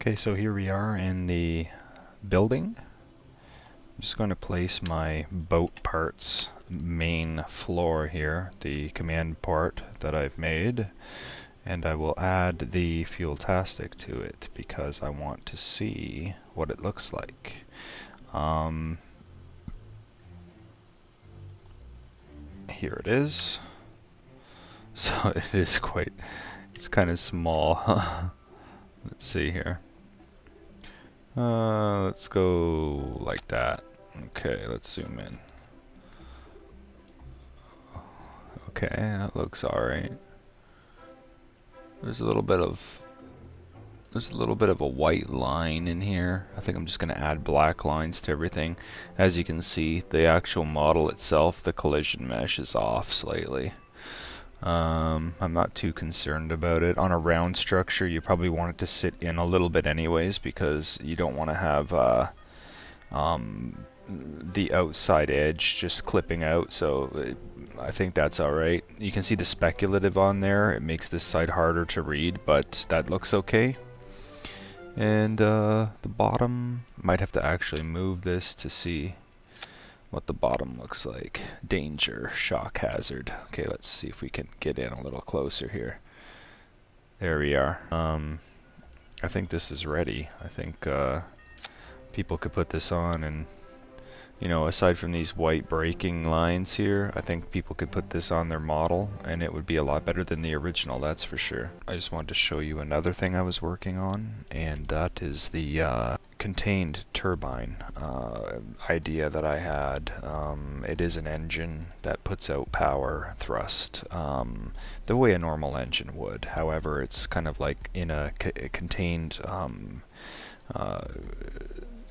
Okay, so here we are in the building. I'm just going to place my boat parts main floor here, the command port that I've made, and I will add the Fueltastic to it because I want to see what it looks like. Here it is. So it is it's kind of small. Let's see here. Let's go like that. Okay, let's zoom in. Okay, that looks alright. There's a little bit of a white line in here. I think I'm just going to add black lines to everything. As you can see, the actual model itself, the collision mesh is off slightly. I'm not too concerned about it. On a round structure, you probably want it to sit in a little bit anyways, because you don't want to have the outside edge just clipping out, so I think that's alright. You can see the speculative on there. It makes this side harder to read, but that looks okay. And the bottom, might have to actually move this to see what the bottom looks like. Danger, shock hazard. Okay, let's see if we can get in a little closer here. There we are. I think this is ready. I think people could put this on, and you know, aside from these white braking lines here, I think people could put this on their model and it would be a lot better than the original, that's for sure. I just wanted to show you another thing I was working on, and that is the contained turbine idea that I had. It is an engine that puts out power thrust the way a normal engine would. However, it's kind of like in a contained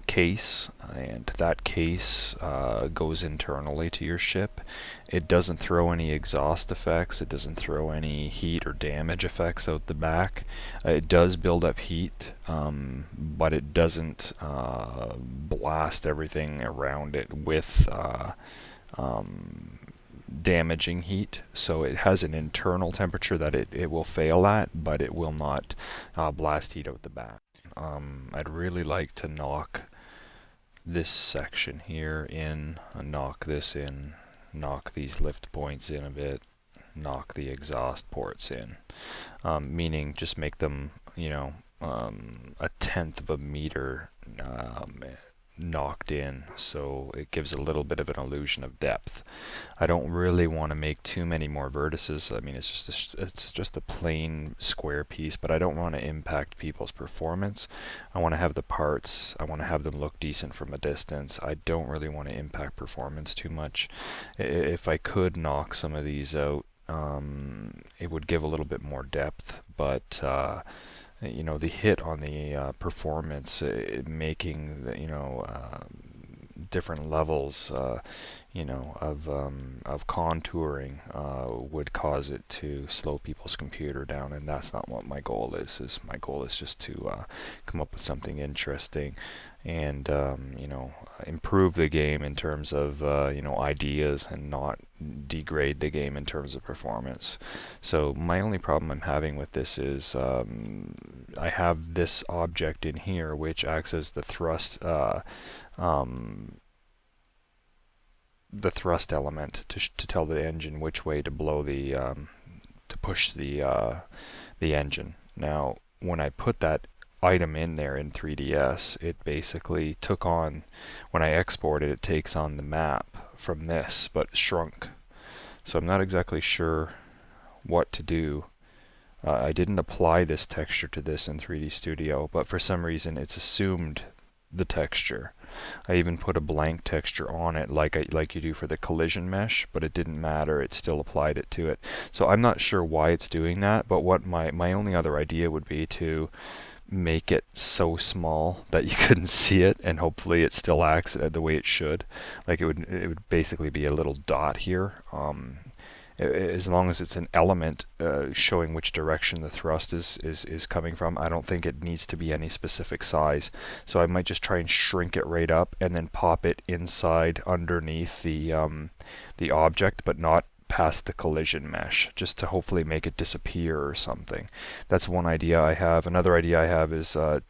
case, and that case goes internally to your ship. It doesn't throw any exhaust effects, it doesn't throw any heat or damage effects out the back. It does build up heat, but it doesn't blast everything around it with damaging heat. So it has an internal temperature that it will fail at, but it will not blast heat out the back. I'd really like to knock this section here in, knock this in, knock these lift points in a bit, knock the exhaust ports in, meaning just make them, you know, 1/10 of a meter knocked in, so it gives a little bit of an illusion of depth. I don't really want to make too many more vertices. I mean, it's just a plain square piece, but I don't want to impact people's performance. I want to have the parts, I want to have them look decent from a distance. I don't really want to impact performance too much. If I could knock some of these out, it would give a little bit more depth, but you know, the hit on the performance, making the, you know, different levels, you know, of contouring would cause it to slow people's computer down, and that's not what my goal is. My goal is just to come up with something interesting and you know, improve the game in terms of you know, ideas, and not degrade the game in terms of performance. So my only problem I'm having with this is I have this object in here which acts as the thrust element to tell the engine which way to blow the to push the engine. Now when I put that item in there in 3ds, it basically took on, when I export it, it takes on the map from this, but shrunk. So I'm not exactly sure what to do. I didn't apply this texture to this in 3D Studio, but for some reason it's assumed the texture. I even put a blank texture on it like you do for the collision mesh, but it didn't matter, it still applied it to it. So I'm not sure why it's doing that, but what my only other idea would be to make it so small that you couldn't see it, and hopefully it still acts the way it should. Like it would basically be a little dot here. As long as it's an element showing which direction the thrust is coming from, I don't think it needs to be any specific size. So I might just try and shrink it right up and then pop it inside underneath the object, but not past the collision mesh, just to hopefully make it disappear or something. That's one idea I have. Another idea I have is to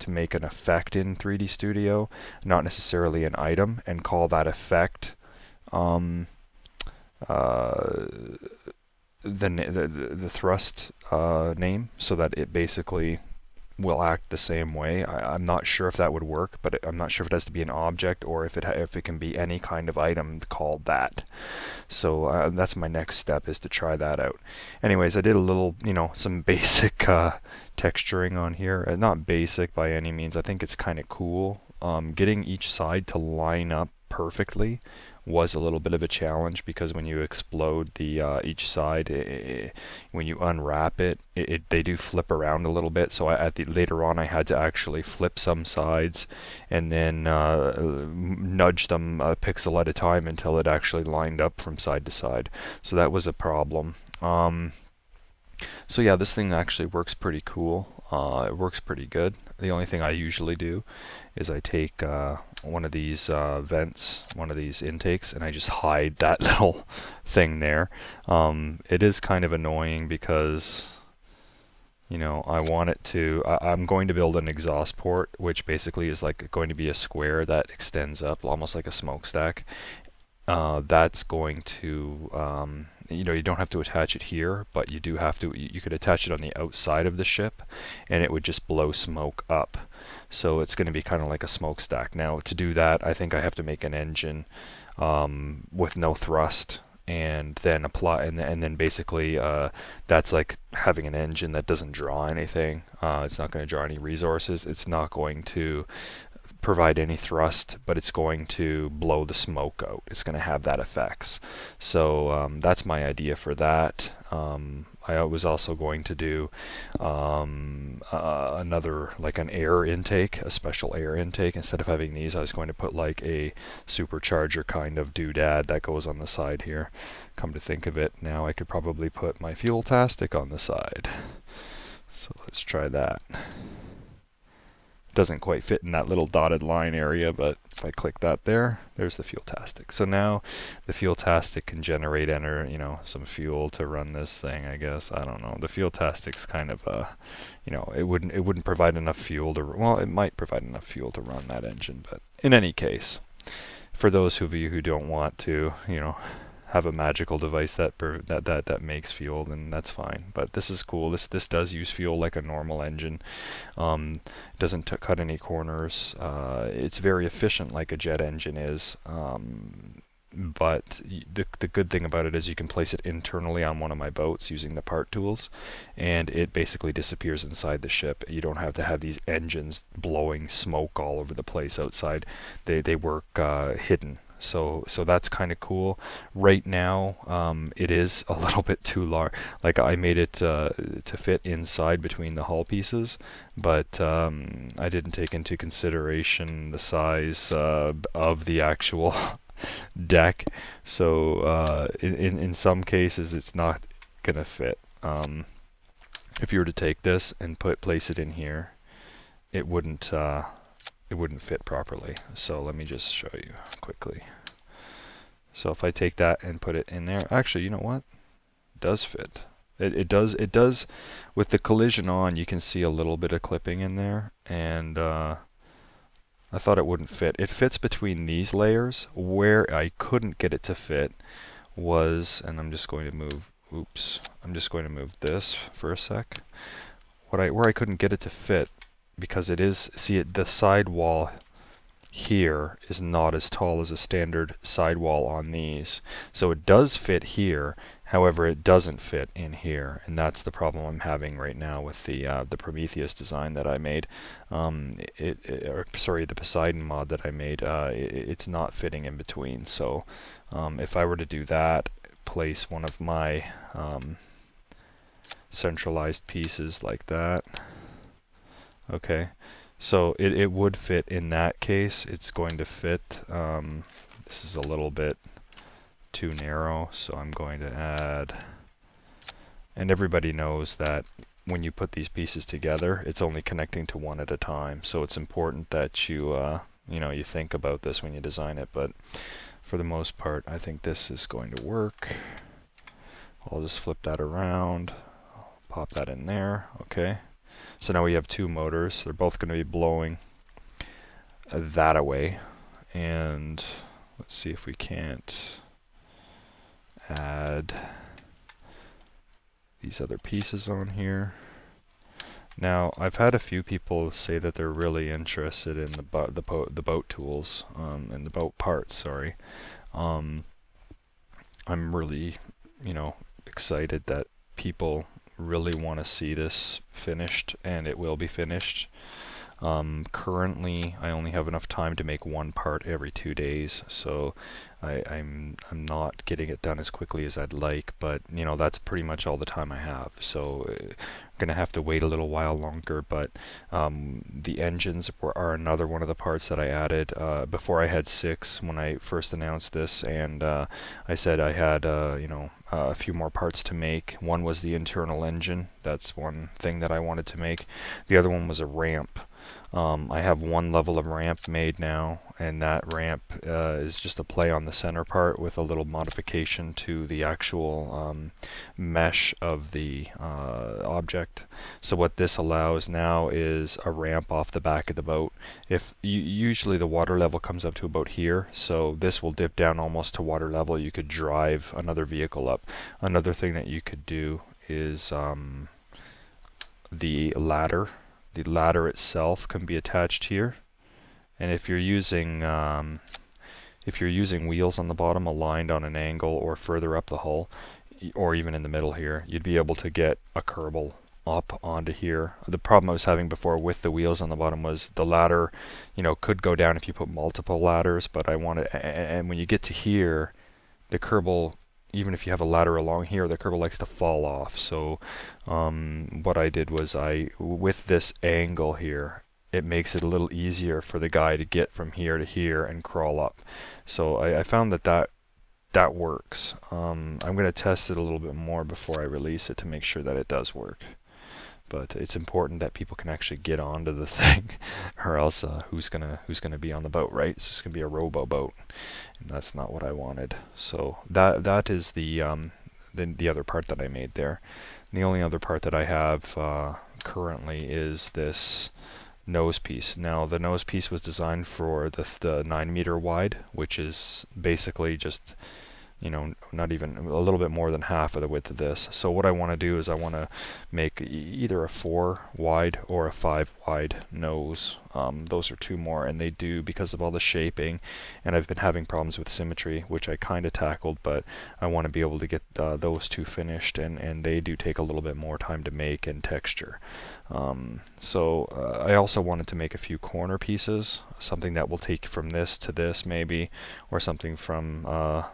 make an effect in 3D Studio, not necessarily an item, and call that effect the thrust name, so that it basically will act the same way. I'm not sure if that would work, but I'm not sure if it has to be an object or if it can be any kind of item called that. So that's my next step, is to try that out. Anyways, I did a little, some basic texturing on here. Not basic by any means. I think it's kind of cool. Getting each side to line up perfectly was a little bit of a challenge, because when you explode the each side, when you unwrap it, they do flip around a little bit. So later on I had to actually flip some sides and then nudge them a pixel at a time until it actually lined up from side to side. So that was a problem. So yeah, this thing actually works pretty cool. It works pretty good. The only thing I usually do is I take one of these vents, one of these intakes, and I just hide that little thing there. It is kind of annoying because, I want it to, I'm going to build an exhaust port, which basically is like going to be a square that extends up almost like a smokestack. That's going to, you don't have to attach it here, but you do have to, you could attach it on the outside of the ship and it would just blow smoke up. So it's going to be kind of like a smokestack. Now, to do that, I think I have to make an engine with no thrust, and then apply, and then basically that's like having an engine that doesn't draw anything. It's not going to draw any resources. It's not going to provide any thrust, but it's going to blow the smoke out. It's going to have that effects. So that's my idea for that. I was also going to do another, like an air intake, a special air intake. Instead of having these, I was going to put like a supercharger kind of doodad that goes on the side here. Come to think of it, now I could probably put my Fueltastic on the side. So let's try that. Doesn't quite fit in that little dotted line area, but if I click that there's the Fueltastic. So now the Fueltastic can generate some fuel to run this thing, I guess. I don't know. The Fueltastic's kind of it wouldn't provide enough fuel to, well, it might provide enough fuel to run that engine, but in any case, for those of you who don't want to, have a magical device that makes fuel, then that's fine. But this is cool. This does use fuel like a normal engine. It doesn't cut any corners. It's very efficient like a jet engine is. But the good thing about it is you can place it internally on one of my boats using the part tools, and it basically disappears inside the ship. You don't have to have these engines blowing smoke all over the place outside. They work hidden. So that's kind of cool. Right now, it is a little bit too large. Like, I made it to fit inside between the hull pieces, but I didn't take into consideration the size of the actual deck. So in some cases, it's not gonna fit. If you were to take this and place it in here, it wouldn't fit properly. So let me just show you quickly. So if I take that and put it in there, actually, you know what? It does fit. It does. With the collision on, you can see a little bit of clipping in there, and I thought it wouldn't fit. It fits between these layers. Where I couldn't get it to fit was, and I'm just going to move, I'm just going to move this for a sec. Where I couldn't get it to fit, because it is, the sidewall here is not as tall as a standard sidewall on these. So it does fit here, however it doesn't fit in here, and that's the problem I'm having right now with the Prometheus design that I made. The Poseidon mod that I made, it's not fitting in between. So if I were to do that, place one of my centralized pieces like that. Okay, so it would fit in that case. It's going to fit. This is a little bit too narrow, so I'm going to add, and everybody knows that when you put these pieces together, it's only connecting to one at a time. So it's important that you you think about this when you design it. But for the most part, I think this is going to work. I'll just flip that around, pop that in there. Okay, so now we have two motors. They're both going to be blowing that away. And let's see if we can't add these other pieces on here. Now, I've had a few people say that they're really interested in the boat tools, and the boat parts, sorry. I'm really, excited that people really want to see this finished, and it will be finished. Currently, I only have enough time to make one part every 2 days, so I'm not getting it done as quickly as I'd like, but that's pretty much all the time I have. So I'm gonna have to wait a little while longer. But the engines are another one of the parts that I added before. I had 6 when I first announced this, and I said I had a few more parts to make. One was the internal engine. That's one thing that I wanted to make. The other one was a ramp. I have one level of ramp made now, and that ramp is just a play on the center part with a little modification to the actual mesh of the object. So what this allows now is a ramp off the back of the boat. Usually the water level comes up to about here, so this will dip down almost to water level. You could drive another vehicle up. Another thing that you could do is the ladder. The ladder itself can be attached here, and if you're using wheels on the bottom aligned on an angle or further up the hull, or even in the middle here, you'd be able to get a Kerbal up onto here. The problem I was having before with the wheels on the bottom was the ladder, could go down if you put multiple ladders, but and when you get to here, the Kerbal, even if you have a ladder along here, the Kerbal likes to fall off. So what I did was with this angle here, it makes it a little easier for the guy to get from here to here and crawl up. So I found that works. I'm going to test it a little bit more before I release it to make sure that it does work. But it's important that people can actually get onto the thing, or else who's gonna be on the boat, right? It's just gonna be a robo boat, and that's not what I wanted. So that is the other part that I made there. And the only other part that I have currently is this nose piece. Now the nose piece was designed for the 9-meter wide, which is basically just not even a little bit more than half of the width of this. So what I want to do is I want to make either a 4 wide or a 5 wide nose. Those are 2 more, and they do, because of all the shaping, and I've been having problems with symmetry, which I kind of tackled, but I want to be able to get those 2 finished, and they do take a little bit more time to make and texture. So I also wanted to make a few corner pieces, something that will take from this to this maybe, or something from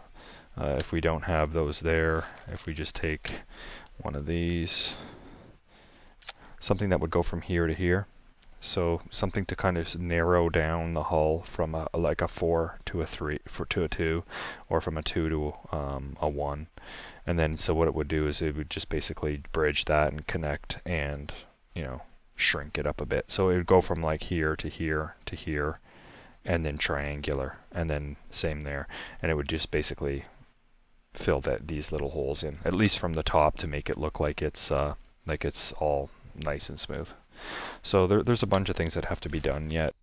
if we don't have those there, if we just take one of these, something that would go from here to here. So something to kind of narrow down the hull from like a 4 to a 3, to a 2, or from a 2 to a 1. And then so what it would do is it would just basically bridge that and connect and shrink it up a bit. So it would go from like here to here to here, and then triangular, and then same there, and it would just basically fill these little holes in, at least from the top, to make it look like it's all nice and smooth. So there's a bunch of things that have to be done yet.